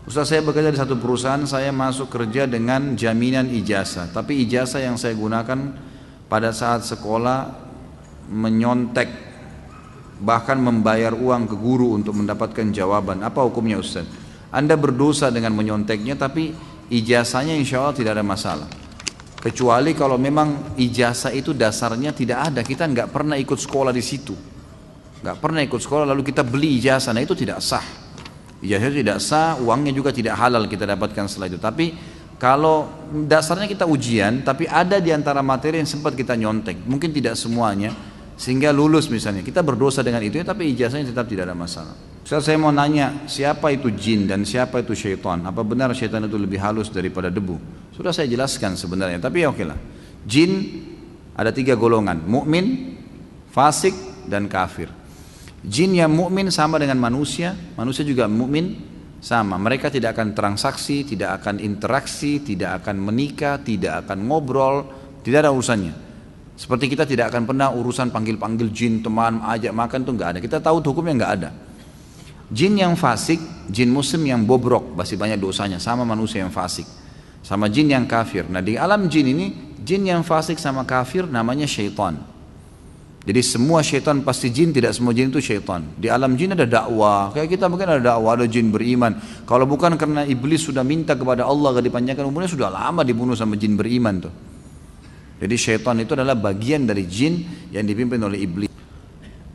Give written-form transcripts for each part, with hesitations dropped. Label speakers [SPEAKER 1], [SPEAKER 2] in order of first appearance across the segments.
[SPEAKER 1] Ustaz, saya bekerja di satu perusahaan, saya masuk kerja dengan jaminan ijazah. Tapi ijazah yang saya gunakan pada saat sekolah menyontek, bahkan membayar uang ke guru untuk mendapatkan jawaban. Apa hukumnya Ustaz? Anda berdosa dengan menyonteknya, tapi ijazahnya insya Allah tidak ada masalah. Kecuali kalau memang ijazah itu dasarnya tidak ada, kita nggak pernah ikut sekolah di situ, nggak pernah ikut sekolah lalu kita beli ijazah, nah itu tidak sah. Ijazah tidak sah, uangnya juga tidak halal kita dapatkan setelah itu. Tapi kalau dasarnya kita ujian, tapi ada di antara materi yang sempat kita nyontek, mungkin tidak semuanya, sehingga lulus misalnya, kita berdosa dengan itu, tapi ijazahnya tetap tidak ada masalah. Saya mau nanya, siapa itu jin dan siapa itu syaitan? Apa benar syaitan itu lebih halus daripada debu? Sudah saya jelaskan sebenarnya, tapi ya oke lah. Jin ada 3 golongan, mukmin, fasik, dan kafir. Jin yang mukmin sama dengan manusia, manusia juga mukmin sama. Mereka tidak akan transaksi, tidak akan interaksi, tidak akan menikah, tidak akan ngobrol, tidak ada urusannya. Seperti kita tidak akan pernah urusan panggil-panggil jin, teman, ajak makan tuh nggak ada. Kita tahu hukumnya nggak ada. Jin yang fasik, jin muslim yang bobrok, pasti banyak dosanya, sama manusia yang fasik, sama jin yang kafir. Nah di alam jin ini, jin yang fasik sama kafir namanya syaitan. Jadi semua syaitan pasti jin, tidak semua jin itu syaitan. Di alam jin ada dakwah, kayak kita mungkin ada dakwah, ada jin beriman. Kalau bukan karena iblis sudah minta kepada Allah agar dipanjangkan umurnya, sudah lama dibunuh sama jin beriman tuh. Jadi syaitan itu adalah bagian dari jin yang dipimpin oleh iblis.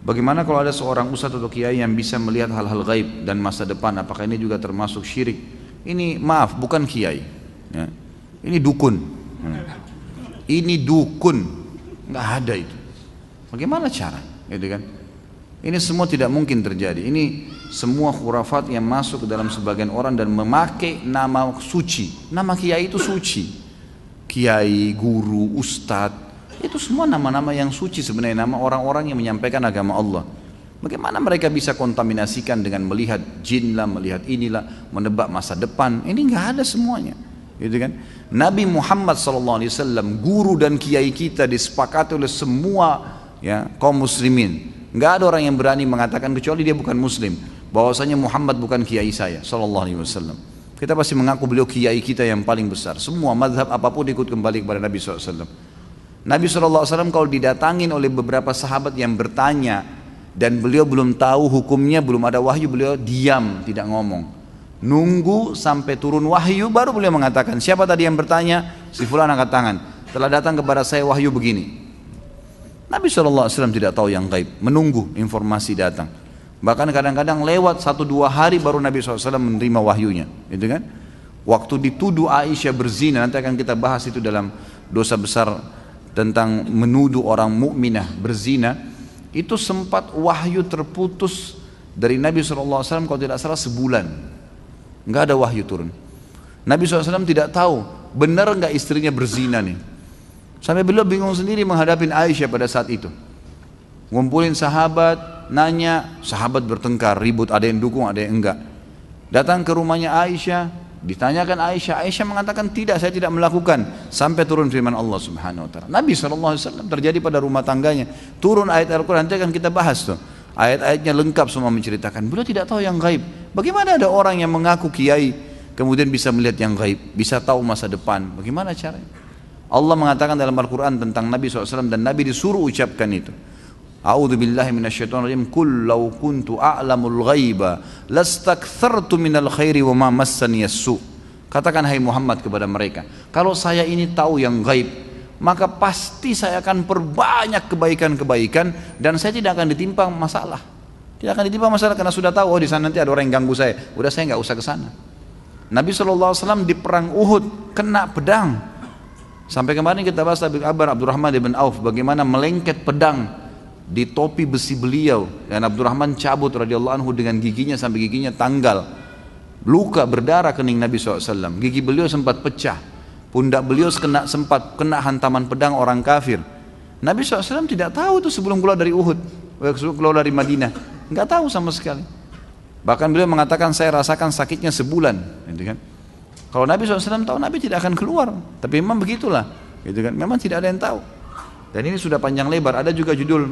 [SPEAKER 1] Bagaimana kalau ada seorang ustadz atau kiai yang bisa melihat hal-hal gaib dan masa depan, apakah ini juga termasuk syirik? Ini maaf, bukan kiai, ya. Ini dukun. Ini dukun, nggak ada itu. Bagaimana cara? Gitu kan? Ini semua tidak mungkin terjadi. Ini semua khurafat yang masuk ke dalam sebagian orang dan memakai nama suci. Nama kiai itu suci. Kiai, guru, ustadz, itu semua nama-nama yang suci sebenarnya, nama orang-orang yang menyampaikan agama Allah. Bagaimana mereka bisa kontaminasikan dengan melihat jin lah, melihat inilah, menebak masa depan? Ini nggak ada semuanya. Gitu kan? Nabi Muhammad SAW, guru dan kiai kita, disepakati oleh semua ya kaum muslimin. Nggak ada orang yang berani mengatakan kecuali dia bukan muslim bahwasanya Muhammad bukan kiai saya sallallahu alaihi wasallam. Kita pasti mengaku beliau kiai kita yang paling besar. Semua mazhab apapun ikut kembali kepada Nabi SAW. Nabi SAW kalau didatangin oleh beberapa sahabat yang bertanya dan beliau belum tahu hukumnya, belum ada wahyu, beliau diam, tidak ngomong. Nunggu sampai turun wahyu baru beliau mengatakan, siapa tadi yang bertanya? Si fulan angkat tangan. Telah datang kepada saya wahyu begini. Nabi SAW tidak tahu yang gaib, menunggu informasi datang. Bahkan kadang-kadang lewat 1-2 hari baru Nabi SAW menerima wahyunya, gitu kan? Waktu dituduh Aisyah berzina, nanti akan kita bahas itu dalam dosa besar tentang menuduh orang mukminah berzina, itu sempat wahyu terputus dari Nabi SAW kalau tidak salah sebulan, nggak ada wahyu turun. Nabi SAW tidak tahu benar nggak istrinya berzina nih. Sampai beliau bingung sendiri menghadapi Aisyah pada saat itu. Ngumpulin sahabat, nanya, sahabat bertengkar, ribut, ada yang dukung, ada yang enggak. Datang ke rumahnya Aisyah, ditanyakan Aisyah, Aisyah mengatakan tidak, saya tidak melakukan. Sampai turun firman Allah Subhanahu Wa Taala. Nabi SAW terjadi pada rumah tangganya. Turun ayat Al-Quran, nanti akan kita bahas tuh. Ayat-ayatnya lengkap semua menceritakan. Beliau tidak tahu yang gaib. Bagaimana ada orang yang mengaku kiai, kemudian bisa melihat yang gaib, bisa tahu masa depan? Bagaimana caranya? Allah mengatakan dalam Al-Quran tentang Nabi SAW dan Nabi disuruh ucapkan itu. A'udzu billahi minasyaitonir rajim. Qul law kuntu a'lamul ghaiba lastakthartu minal khairi wa ma massani as-su. Katakan hai Muhammad kepada mereka, kalau saya ini tahu yang gaib, maka pasti saya akan perbanyak kebaikan-kebaikan dan saya tidak akan ditimpa masalah. Tidak akan ditimpa masalah karena sudah tahu, oh di sana nanti ada orang yang ganggu saya. Udah saya nggak usah ke sana. Nabi SAW di perang Uhud kena pedang. Sampai kemarin kita bahas kabar Abdurrahman bin Auf bagaimana melengket pedang di topi besi beliau dan Abdurrahman cabut radhiyallahu anhu dengan giginya sampai giginya tanggal, luka berdarah kening Nabi SAW. Gigi beliau sempat pecah, pundak beliau sempat kena hantaman pedang orang kafir. Nabi SAW tidak tahu itu sebelum keluar dari Uhud, sebelum keluar dari Madinah, nggak tahu sama sekali. Bahkan beliau mengatakan saya rasakan sakitnya sebulan, gitu kan? Kalau Nabi SAW tahu, Nabi tidak akan keluar. Tapi memang begitulah, gitu kan? Memang tidak ada yang tahu. Dan ini sudah panjang lebar. Ada juga judul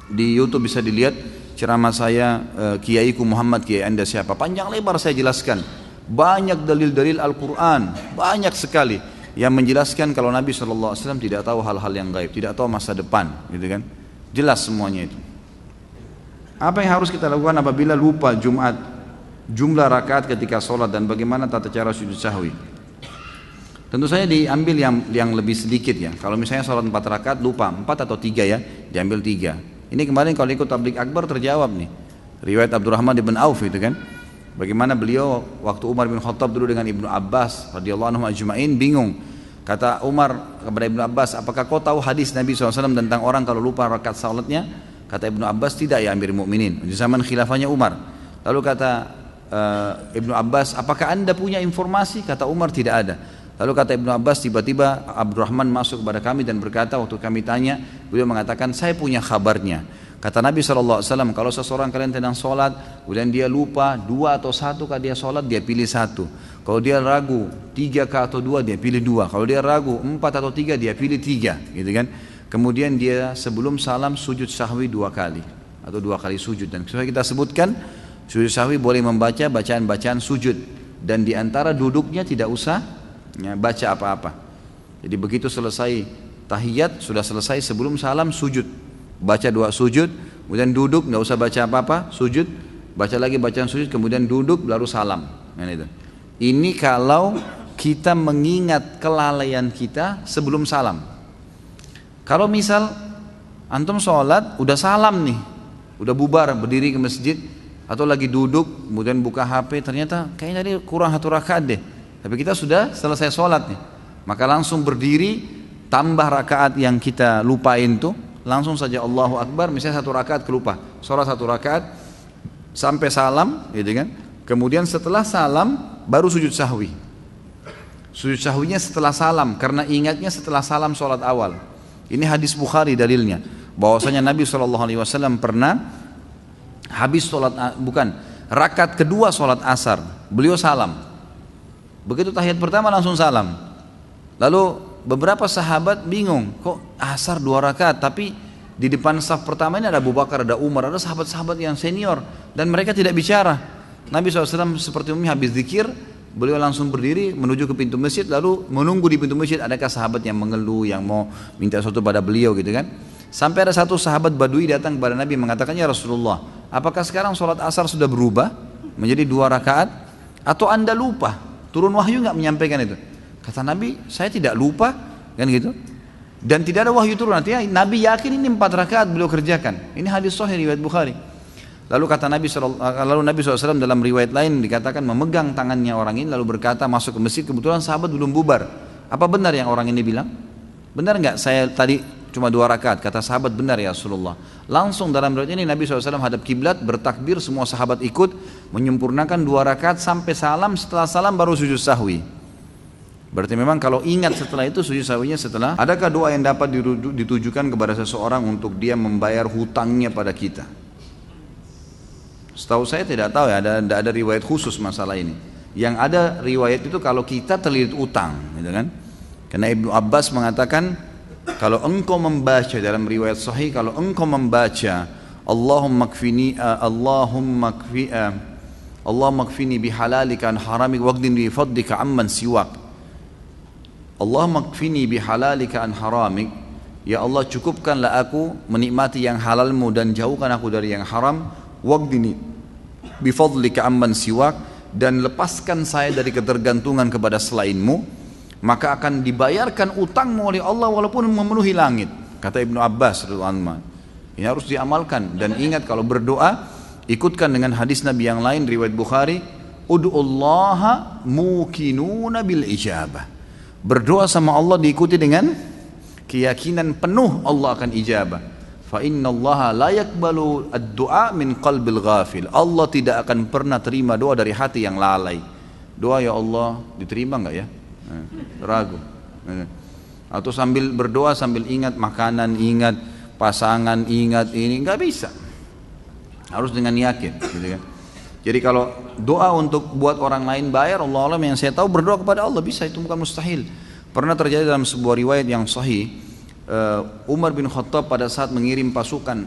[SPEAKER 1] di YouTube bisa dilihat ceramah saya, Kiaiku Muhammad, Kiai Anda siapa? Panjang lebar saya jelaskan banyak dalil-dalil Al-Quran, banyak sekali yang menjelaskan kalau Nabi SAW tidak tahu hal-hal yang gaib, tidak tahu masa depan, gitu kan? Jelas semuanya itu. Apa yang harus kita lakukan apabila lupa Jumat, jumlah rakaat ketika sholat, dan bagaimana tata cara sujud sahwi? Tentu saja diambil yang lebih sedikit ya. Kalau misalnya sholat 4 rakaat lupa 4 atau 3 ya, diambil 3. Ini kemarin kalau ikut tabligh akbar terjawab nih, riwayat Abdurrahman bin Auf itu kan. Bagaimana beliau waktu Umar bin Khattab dulu dengan Ibnu Abbas radhiyallahu anhu ajma'in bingung. Kata Umar kepada Ibnu Abbas, apakah kau tahu hadis Nabi SAW tentang orang kalau lupa rakaat salatnya? Kata Ibnu Abbas, tidak ya Amirul Mukminin, di zaman khilafahnya Umar. Lalu kata Ibnu Abbas, apakah anda punya informasi? Kata Umar, tidak ada. Lalu kata Ibnu Abbas, tiba-tiba Abdurrahman masuk kepada kami dan berkata, waktu kami tanya, beliau mengatakan, saya punya kabarnya. Kata Nabi SAW, kalau seseorang kalian sedang sholat, kemudian dia lupa 2 atau 1 kali dia sholat, dia pilih 1. Kalau dia ragu 3 atau 2, dia pilih 2. Kalau dia ragu 4 atau 3, dia pilih 3, gitu kan? Kemudian dia sebelum salam sujud sahwi 2 kali atau 2 kali sujud. Dan sesuai kita sebutkan, sujud sahwi boleh membaca bacaan-bacaan sujud, dan diantara duduknya tidak usah ya, baca apa-apa. Jadi begitu selesai tahiyat, sudah selesai, sebelum salam sujud, baca 2 sujud, kemudian duduk, nggak usah baca apa-apa, sujud, baca lagi bacaan sujud, kemudian duduk, lalu salam. Ini kalau kita mengingat kelalaian kita sebelum salam. Kalau misal antum sholat, udah salam nih, udah bubar, berdiri ke masjid, atau lagi duduk, kemudian buka HP, ternyata kayaknya tadi kurang 1 rakaat deh. Tapi kita sudah selesai sholat nih, maka langsung berdiri, tambah rakaat yang kita lupain tuh, langsung saja Allahu Akbar, misalnya 1 rakaat kelupa, sholat 1 rakaat sampai salam, gitu kan? Kemudian setelah salam baru sujud sahwi. Sujud sahwinya setelah salam, karena ingatnya setelah salam sholat awal. Ini hadis Bukhari dalilnya, bahwasanya Nabi SAW pernah habis sholat, rakaat kedua sholat asar, beliau salam. Begitu tahiyat pertama langsung salam. Lalu beberapa sahabat bingung, kok asar 2 rakaat, tapi di depan saf pertama ini ada Abu Bakar, ada Umar, ada sahabat-sahabat yang senior, dan mereka tidak bicara. Nabi SAW seperti umumnya habis zikir, beliau langsung berdiri menuju ke pintu masjid, lalu menunggu di pintu masjid adakah sahabat yang mengeluh, yang mau minta sesuatu pada beliau, gitu kan. Sampai ada satu sahabat Badui datang kepada Nabi mengatakan, ya Rasulullah, apakah sekarang sholat asar sudah berubah menjadi 2 rakaat, atau anda lupa, turun wahyu nggak menyampaikan itu? Kata Nabi, saya tidak lupa, kan gitu. Dan tidak ada wahyu turun, artinya Nabi yakin ini 4 rakaat beliau kerjakan. Ini hadis sahih riwayat Bukhari. Lalu kata Nabi SAW dalam riwayat lain dikatakan memegang tangannya orang ini lalu berkata, masuk ke masjid, kebetulan sahabat belum bubar. Apa benar yang orang ini bilang? Benar nggak saya tadi cuma 2 rakaat? Kata sahabat, benar ya Rasulullah. Langsung dalam riwayat ini Nabi SAW hadap kiblat, bertakbir, semua sahabat ikut, menyempurnakan 2 rakaat sampai salam, setelah salam baru sujud sahwi. Berarti memang kalau ingat setelah itu sujud sahwinya setelah. Adakah doa yang dapat ditujukan kepada seseorang untuk dia membayar hutangnya pada kita? Setahu saya tidak tahu ya, ada riwayat khusus masalah ini. Yang ada riwayat itu kalau kita terlilit utang, gitu kan? Karena Ibnu Abbas mengatakan, kalau engkau membaca dalam riwayat sahih, kalau engkau membaca Allahumma kfini bihalalika an haramik waqdin bi fadlika amman siwak. Allahumma kfini bihalalika an haramik, ya Allah cukupkanlah aku menikmati yang halalmu dan jauhkan aku dari yang haram. Waqdini bifadlika amman siwak, dan lepaskan saya dari ketergantungan kepada selainmu, maka akan dibayarkan utangmu oleh Allah walaupun memenuhi langit. Kata Ibnu Abbas radhiyallahu anhu. Ini harus diamalkan, dan ingat kalau berdoa ikutkan dengan hadis Nabi yang lain riwayat Bukhari, ud'ullaha mukinuna bil ijabah. Berdoa sama Allah diikuti dengan keyakinan penuh Allah akan ijabah. Fa inna Allah la yakbalu ad-du'a min qalbil ghafil. Allah tidak akan pernah terima doa dari hati yang lalai. Doa ya Allah diterima enggak ya? Ragu. Atau sambil berdoa sambil ingat makanan, ingat pasangan, ingat ini, enggak bisa. Harus dengan yakin, gitu kan. Jadi kalau doa untuk buat orang lain bayar, Allah alam, yang saya tahu berdoa kepada Allah bisa, itu bukan mustahil. Pernah terjadi dalam sebuah riwayat yang sahih, Umar bin Khattab pada saat mengirim pasukan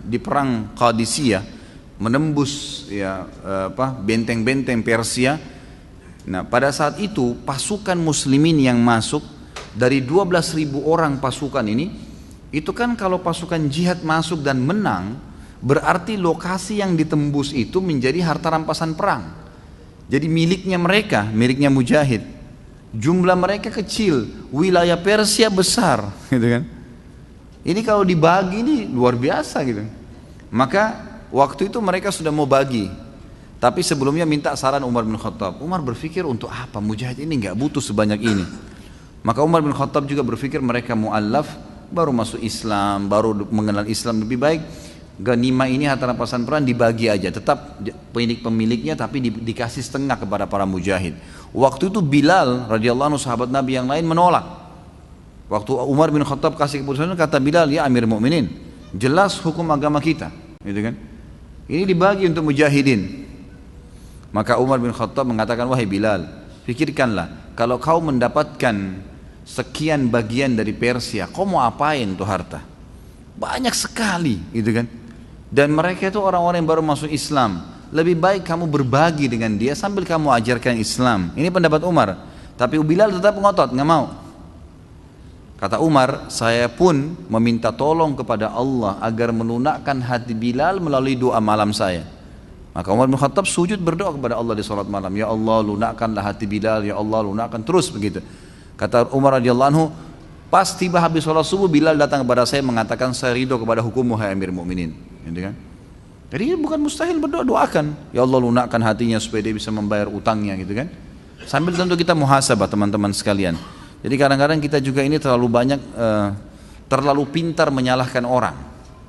[SPEAKER 1] di perang Qadisiyah menembus ya benteng-benteng Persia, Nah pada saat itu pasukan muslimin yang masuk dari 12.000 orang pasukan ini, itu kan kalau pasukan jihad masuk dan menang, berarti lokasi yang ditembus itu menjadi harta rampasan perang. Jadi miliknya mereka, miliknya mujahid. Jumlah mereka kecil, wilayah Persia besar, gitu kan. Ini kalau dibagi ini luar biasa gitu. Maka waktu itu mereka sudah mau bagi, tapi sebelumnya minta saran Umar bin Khattab. Umar berpikir untuk apa, mujahid ini nggak butuh sebanyak ini. Maka Umar bin Khattab juga berpikir mereka mu'allaf, baru masuk Islam, baru mengenal Islam, lebih baik ganima ini harta rampasan perang dibagi aja, tetap pemiliknya tapi dikasih setengah kepada para mujahid. Waktu itu Bilal radhiyallahu anhu sahabat Nabi yang lain menolak. Waktu Umar bin Khattab kasih keputusan, kata Bilal, ya Amir Mu'minin, jelas hukum agama kita, gitu kan? Ini dibagi untuk mujahidin. Maka Umar bin Khattab mengatakan, wahai Bilal, pikirkanlah, kalau kau mendapatkan sekian bagian dari Persia, kau mau apain tuh harta? Banyak sekali, gitu kan? Dan mereka itu orang-orang yang baru masuk Islam. Lebih baik kamu berbagi dengan dia sambil kamu ajarkan Islam. Ini pendapat Umar. Tapi Bilal tetap ngotot, nggak mau. Kata Umar, saya pun meminta tolong kepada Allah agar melunakkan hati Bilal melalui doa malam saya. Maka Umar bin Khattab sujud berdoa kepada Allah di salat malam, ya Allah lunakkanlah hati Bilal, ya Allah lunakkan, terus begitu. Kata Umar radhiyallahu anhu, pas tiba habis sholat subuh, Bilal datang kepada saya mengatakan, saya ridho kepada hukummu hai Amir Mu'minin, gitu kan? Jadi bukan mustahil berdoa, doakan, ya Allah lunakkan hatinya supaya dia bisa membayar utangnya, gitu kan? Sambil tentu kita muhasabah teman-teman sekalian. Jadi kadang-kadang kita juga ini terlalu banyak, terlalu pintar menyalahkan orang,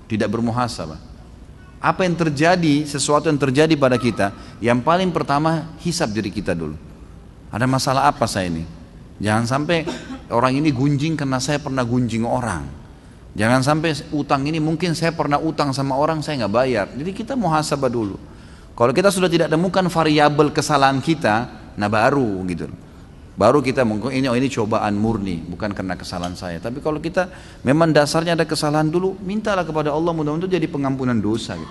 [SPEAKER 1] tidak bermuhasabah. Apa yang terjadi, sesuatu yang terjadi pada kita, yang paling pertama hisab diri kita dulu. Ada masalah apa saya ini? Jangan sampai orang ini gunjing karena saya pernah gunjing orang. Jangan sampai utang ini mungkin saya pernah utang sama orang saya nggak bayar. Jadi kita muhasabah dulu. Kalau kita sudah tidak temukan variabel kesalahan kita, nah baru gitu. Baru kita mungkin ini cobaan murni, bukan karena kesalahan saya. Tapi kalau kita memang dasarnya ada kesalahan dulu, mintalah kepada Allah mudah-mudahan jadi pengampunan dosa gitu.